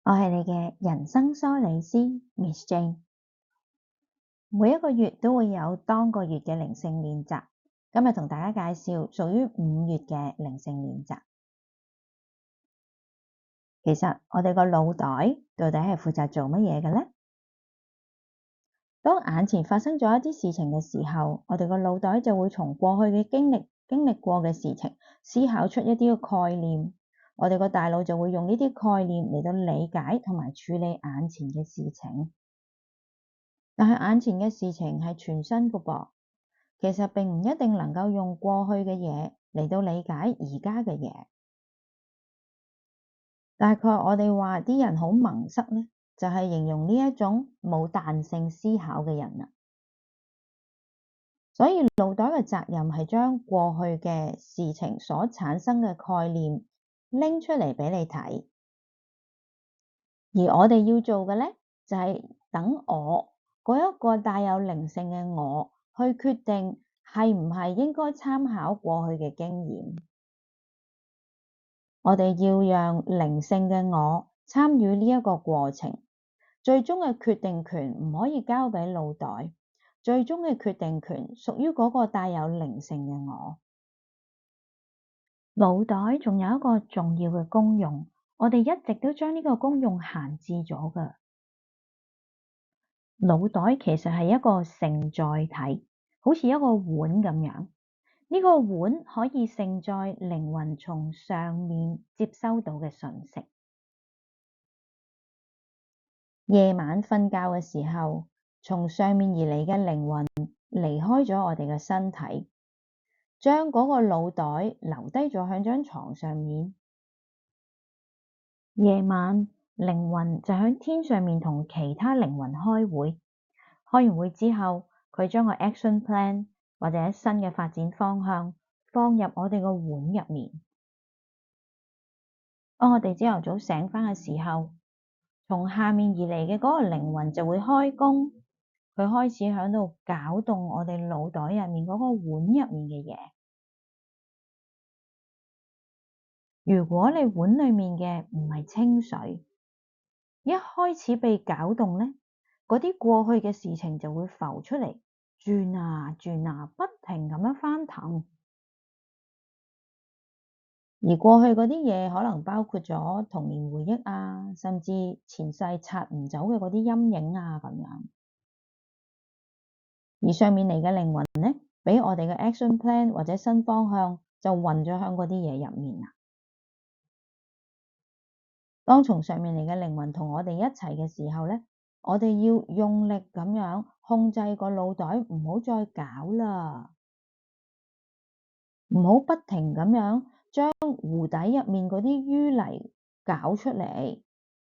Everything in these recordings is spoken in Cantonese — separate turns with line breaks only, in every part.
我係你嘅人生梳理師 Miss Jane， 每一個月都會有當個月嘅靈性練習。今日同大家介紹屬於5月嘅靈性練習。其實我哋個腦袋到底係負責做乜嘢嘅呢？當眼前發生咗一啲事情嘅時候，我哋個腦袋就會從過去嘅經歷過嘅事情，思考出一啲嘅概念。我哋個大腦就會用呢啲概念嚟到理解同埋處理眼前嘅事情。但係眼前嘅事情係全新嘅噃，其實並唔一定能夠用過去嘅嘢嚟到理解而家嘅嘢。大概我哋話啲人好矇塞呢，就係形容呢一種冇彈性思考嘅人啦。所以腦袋嘅責任係將過去嘅事情所產生嘅概念拎出嚟俾你睇，而我哋要做嘅呢，就係等我嗰一個帶有靈性嘅我去決定係唔係應該參考過去嘅經驗。我哋要讓靈性嘅我參與呢一個過程，最終嘅決定權唔可以交俾腦袋，最終嘅決定權屬於嗰個帶有靈性嘅我。腦袋仲有一個重要嘅功用，我哋一直都將呢個功用閒置咗㗎。腦袋其實係一個承載體，好似一個碗咁樣。呢個碗可以承載靈魂從上面接收到嘅訊息。夜晚瞓覺嘅時候，從上面而嚟嘅靈魂離開咗我哋嘅身體，將嗰個腦袋留低咗喺張床上面。夜晚靈魂就喺天上面同其他靈魂開會，開完會之後，佢將個 action plan 或者新嘅發展方向放入我哋個碗入面。當我哋朝頭早醒返嘅時候，從下面而嚟嘅嗰個靈魂就會開工，佢開始喺度攪動我哋腦袋入面嗰個碗入面嘅嘢。如果你碗裡面嘅唔係清水，一開始被攪動呢，嗰啲過去嘅事情就會浮出嚟，轉啊轉啊，不停咁樣翻騰。而過去嗰啲嘢可能包括咗童年回憶啊，甚至前世擦唔走嘅嗰啲陰影啊咁樣。而上面嚟嘅靈魂呢，俾我哋嘅 action plan 或者新方向就混咗喺嗰啲嘢入面啦。當從上面嚟嘅靈魂同我哋一齊嘅時候呢，我哋要用力咁樣控制個腦袋，唔好再搞啦，唔好不停咁樣將壺底入面嗰啲淤泥搞出嚟。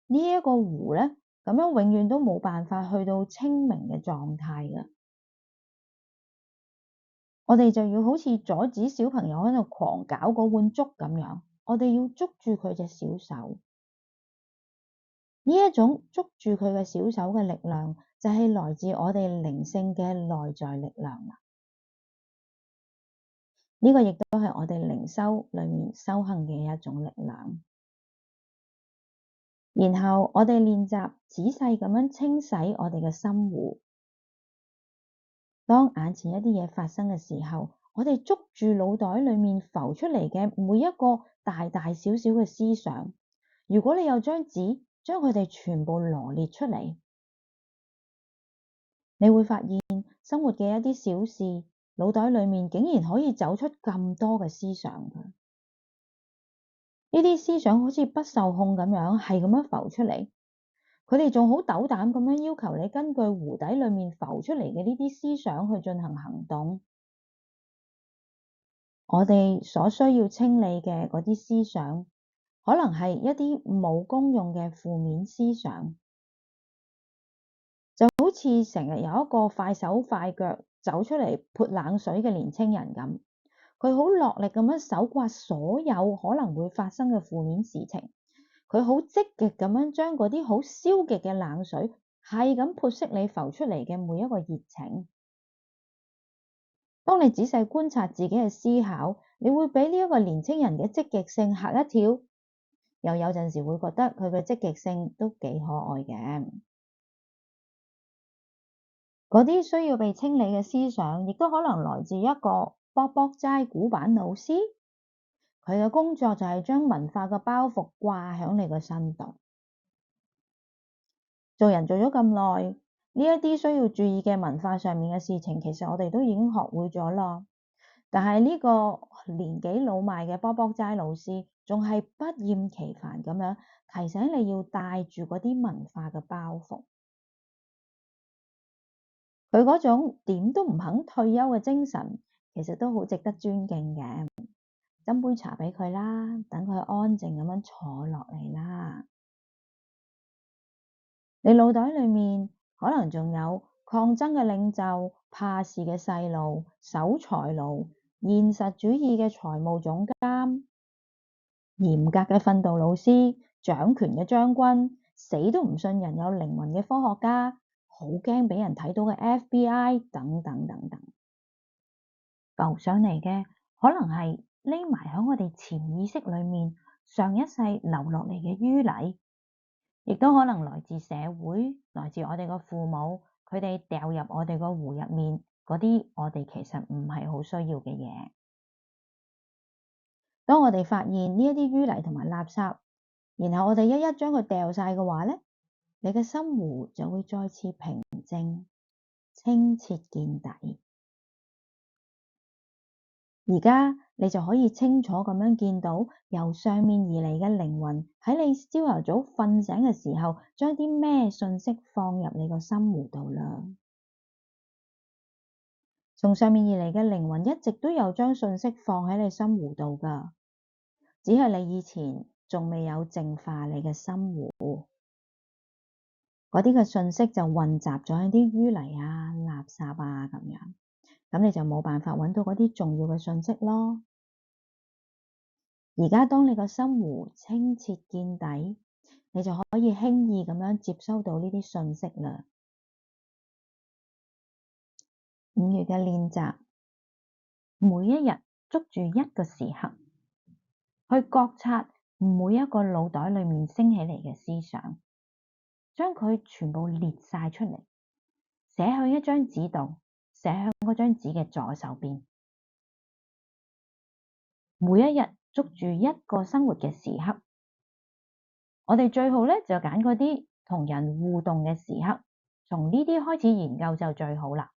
呢一個壺呢，咁樣永遠都冇辦法去到清明嘅狀態㗎。我哋就要好似阻止小朋友喺度狂搞嗰碗粥咁樣，我哋要捉住佢隻小手。呢一種捉住佢嘅小手嘅力量，就係來自我哋靈性嘅內在力量啦。呢個亦都係我哋靈修裡面修行嘅一種力量。然後我哋練習仔細咁樣清洗我哋嘅心湖。當眼前一啲嘢發生嘅時候，我哋捉住腦袋裡面浮出嚟嘅每一個大大小小嘅思想。如果你有張紙，將佢哋全部羅列出嚟，你會發現生活嘅一啲小事，腦袋裡面竟然可以走出咁多嘅思想㗎。呢啲思想好似不受控咁樣，係咁樣浮出嚟。佢哋仲好鬥膽咁樣要求你根據壺底裡面浮出嚟嘅呢啲思想去進行行動。我哋所需要清理嘅嗰啲思想，可能係一啲冇功用嘅負面思想，就好似成日有一個快手快腳走出嚟潑冷水嘅年輕人咁，佢好落力咁樣搜刮所有可能會發生嘅負面事情，佢好積極咁樣將嗰啲好消極嘅冷水係咁潑熄你浮出嚟嘅每一個熱情。當你仔細觀察自己嘅思考，你會俾呢一個年輕人嘅積極性嚇一跳。又有陣時會覺得佢嘅積極性都幾可愛嘅。嗰啲需要被清理嘅思想，亦都可能來自一個卜卜齋古板老師，佢嘅工作就係將文化嘅包袱掛喺你個身度。做人做咗咁耐，呢一啲需要注意嘅文化上面嘅事情，其實我哋都已經學會咗啦。但係呢個年紀老邁嘅卜卜齋老師，仲係不厭其煩咁樣提醒你要帶住嗰啲文化嘅包袱。佢嗰種點都唔肯退休嘅精神，其實都好值得尊敬嘅。斟杯茶俾佢啦，等佢安靜咁樣坐落嚟啦。你腦袋裏面可能仲有抗爭嘅領袖、怕事嘅細路、守財奴、現實主義嘅財務總監、嚴格嘅訓導老師、掌權嘅將軍、死都唔信人有靈魂嘅科學家、好驚俾人睇到嘅 FBI 等等等等。浮上嚟嘅可能係匿埋喺我哋潛意識裏面上一世留落嚟嘅淤泥，亦都可能來自社會，來自我哋個父母，佢哋掉入我哋個湖入面嗰啲我哋其實唔係好需要嘅嘢。當我哋發現呢一啲淤泥同埋垃圾，然後我哋一一將佢掉晒嘅話咧，你嘅心湖就會再次平靜、清澈見底。而家你就可以清楚咁樣見到由上面而嚟嘅靈魂喺你朝頭早瞓醒嘅時候，將啲咩信息放入你個心湖度啦。從上面而嚟嘅靈魂一直都有將信息放喺你心湖度㗎，只係你以前仲未有淨化你嘅心湖，嗰啲嘅信息就混雜咗喺啲淤泥啊、垃圾啊咁樣，咁你就冇辦法揾到嗰啲重要嘅信息咯。而家當你個心湖清澈見底，你就可以輕易咁樣接收到呢啲信息啦。5月嘅練習，每一日捉住一個時刻，去覺察每一個腦袋裏面升起嚟嘅思想，將佢全部列晒出嚟，寫喺一張紙度，寫喺嗰張紙嘅左手邊。每一日捉住一個生活嘅時刻，我哋最好咧就揀嗰啲同人互動嘅時刻，從呢啲開始研究就最好啦。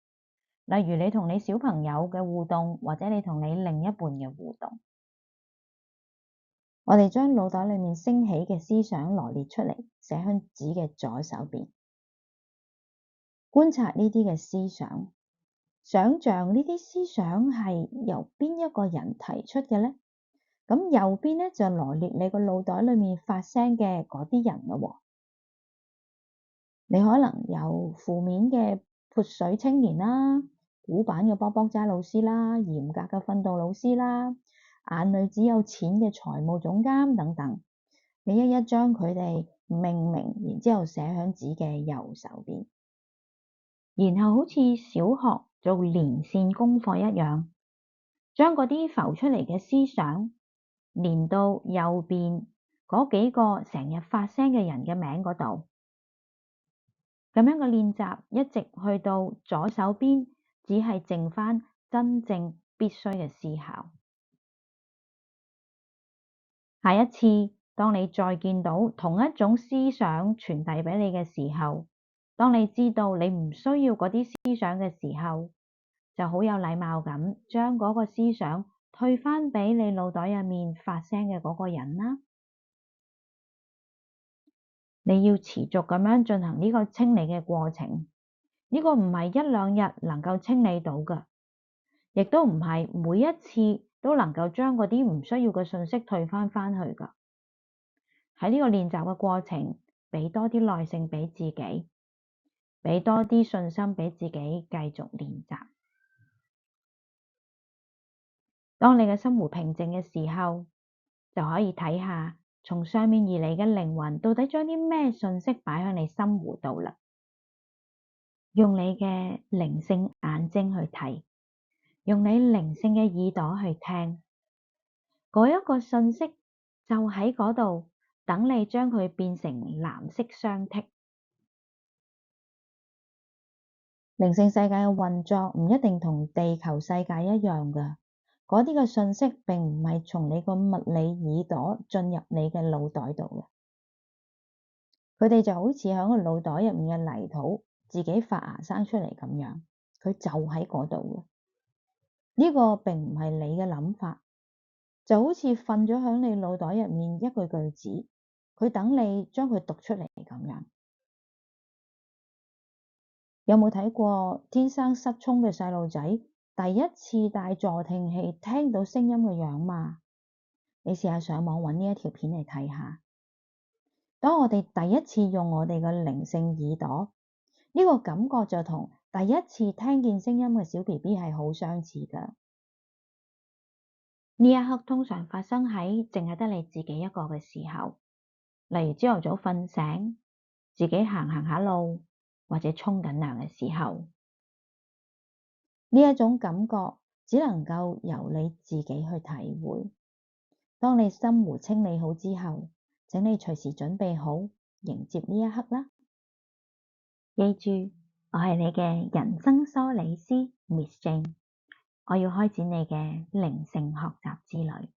例如你同你小朋友嘅互動，或者你同你另一半嘅互動。我哋將腦袋裏面升起嘅思想羅列出嚟，寫喺紙嘅左手邊。觀察呢啲嘅思想，想像呢啲思想係由邊一個人提出嘅咧？咁右邊咧就羅列你個腦袋裏面發聲嘅嗰啲人咯。你可能有負面嘅潑水青年啦，古板嘅卜卜齋老師啦，嚴格嘅訓導老師啦，眼裏只有錢嘅財務總監等等。你一一將佢哋命名，然之後寫喺紙嘅右手邊，然後好似小學做連線功課一樣，將嗰啲浮出嚟嘅思想連到右邊嗰幾個成日發聲嘅人嘅名嗰度。咁樣嘅練習一直去到左手邊，只係剩返真正必須嘅思考。下一次，當你再見到同一種思想傳遞俾你嘅時候，當你知道你唔需要嗰啲思想嘅時候，就好有禮貌咁將嗰個思想退返俾你腦袋入面發聲嘅嗰個人啦。你要持續咁樣進行呢個清理嘅過程，呢個唔係一兩日能夠清理到嘅，亦都唔係每一次都能夠將嗰啲唔需要嘅信息退返去㗎。喺呢個練習嘅過程，俾多啲耐性俾自己，俾多啲信心俾自己繼續練習。當你嘅心湖平靜嘅時候，就可以睇下從上面而嚟嘅靈魂到底將啲咩信息擺喺你心湖度啦。用你嘅靈性眼睛去睇，用你靈性嘅耳朵去聽，嗰一個信息就喺嗰度，等你將佢變成藍色雙剔。靈性世界嘅運作唔一定同地球世界一樣㗎，嗰啲嘅信息並唔係從你個物理耳朵進入你嘅腦袋度嘅，佢哋就好似喺個腦袋入面嘅泥土自己發芽生出嚟咁樣，佢就喺嗰度嘅。呢個並唔係你嘅諗法，就好似瞓咗喺你腦袋入面一句句子，佢等你將佢讀出嚟咁樣。有冇睇過天生失聰嘅細路仔第一次戴助聽器聽到聲音嘅樣嘛？你試下上網揾呢一條片嚟睇下。當我哋第一次用我哋嘅靈性耳朵，呢個感覺就同第一次聽見聲音嘅小 BB 係好相似㗎。呢一刻通常發生喺淨係得你自己一個嘅時候，例如朝頭早瞓醒，自己行下路，或者沖緊涼嘅時候。呢一種感覺只能夠由你自己去體會。當你心湖清理好之後，請你隨時準備好迎接呢一刻啦。記住，我係你嘅人生梳理師 Miss Jane，我要開展你嘅靈性學習之旅。